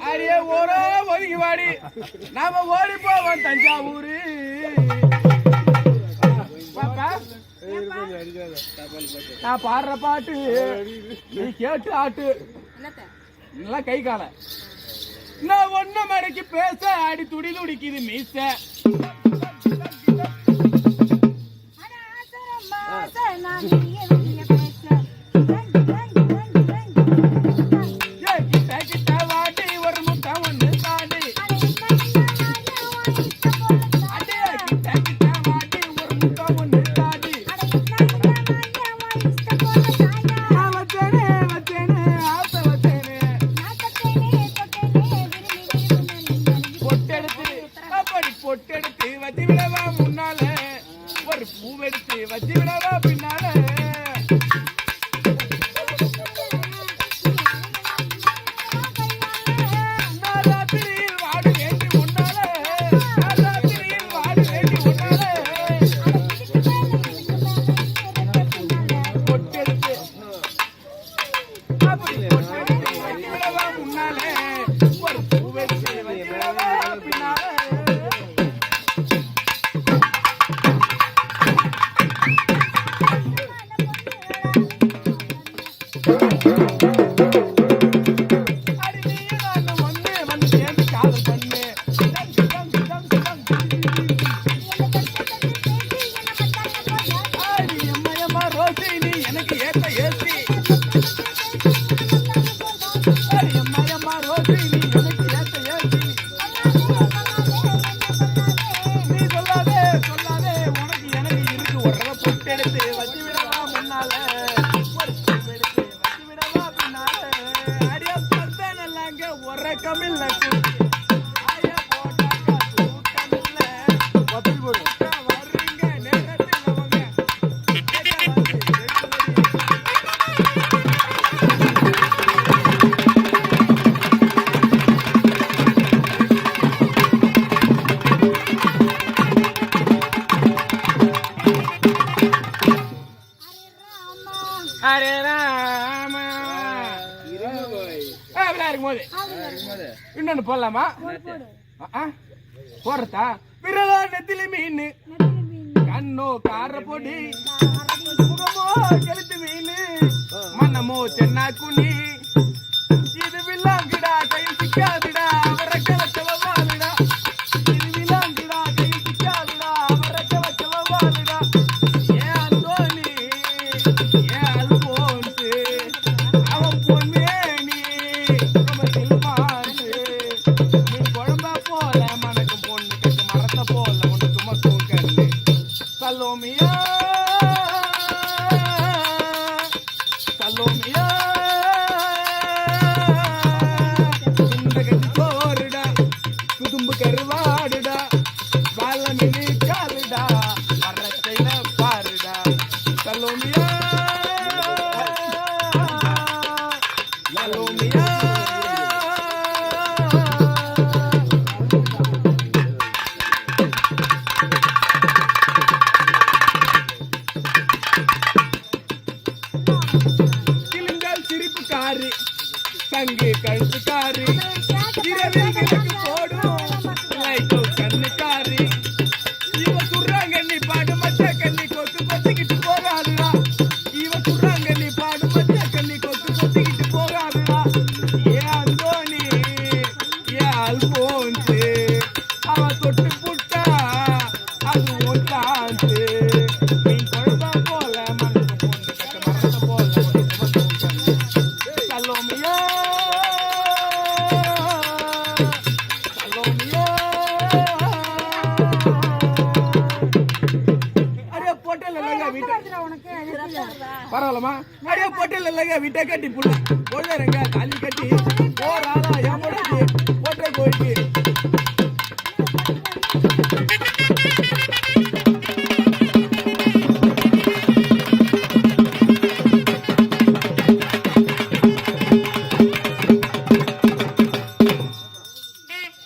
அடியே ஓரோ ஒதுங்கி வாடி நாம ஓடி போவோம் தஞ்சாவூர். நான் பாடுற பாட்டு நீ கேட்டு ஆட்டு நல்லா கை கால. நான் ஒன்ன மணிக்கு பேச அடி துடி துடிக்குது மீச. பொட்டெடுத்து வச்சு விடவா முன்னால ஒரு பூவெடுத்து வச்சு விடவா பின்னால. ராத்திரியில் வாடு வேண்டி முன்னால ராத்திரியில் வாடு வேண்டி முன்னால பொட்டெடுத்து அப்படி பொட்டெடுத்து வச்சு விடவா முன்னால ஒரு பூவெடுத்து வச்சு விடவா பின்னால. எனக்கு ஏத்த ஏசி அம்மா ரோசி நீ எனக்கு ஏத்த ஏசி. நீ சொல்லாதே சொல்லாதே உனக்கு எனக்கு இருக்கு உடனே பொட்டெடுத்து வச்சு விடவா முன்னால ஒரு எடுத்து வச்சு விடவா பின்னால. அடிய பார்த்தா நல்லாங்க உறக்கமில்ல ஆயா போட்டாக்கா தூக்கமில்ல பத்தில் போடு வர்றீங்க நேரத்தில் அவங்க. அரே ராமா இருக்கும்போது இன்னொன்னு போடலாமா? போறதா விரலா நெத்திலி மீன் கண்ணோ கார பொடி முகமோ கெளுத்து மீன் மன்னமோ சென்னா குனி இது வில்லாங்கிடா கையில் சிக்காதுடா அவரை கலச்சவாளுடா. இது வில்லாங்கிடா கையில் சிக்காதுடா அவரை கலச்சவாளுடா. ஏன் அந்தோனி ஏன் அல்போன்சு அவன் பொன்மேனி குடும்பத்தில் பாண்டு நீ குழம்பா போல மனக்கு பொண்ணு கட்டு மரத்த போல ஒன்று சுமக்கும் கண்ணு சலோமியா சலோமியா சுண்ட கட்டி சோறுடா குதும்பு கருவாடுடா பாலமினி காலுடா மரத்தையில பாருடா சலோமியா சலோமியா. கிளிங்கால் சிரிப்புக்காரு தங்கு கழுத்துக்காரு இரவில் விளக்கு போடும் லைட்டோ கண்ணுக்காரு. இவ குர்றாங்கண்ணி பாடு மச்ச கண்ணி கொத்து கொத்திக்கிட்டு போகாதுடா. இவ குர்றாங்கண்ணி பாடு மச்ச கண்ணி கொத்து கொத்திக்கிட்டு போகாதுடா. ஏன் அந்தோனி ஏன் அல்போன்சு அவன் தொட்டு புட்டா அது ஒட்டாந்து மீன் குழம்பா போல மனசு பொண்ணு கட்ட மரத்த போல சலோமியா சலோமியா. அடியே போட்டல் இல்லைங்க வீட்டை பரவாயில்லமா? அடியே போட்டல் இல்லைங்க வீட்டை கட்டி புள்ள பொழுதுங்க தாலி கட்டி போறாளா என் போட்டை கோயிலுக்கு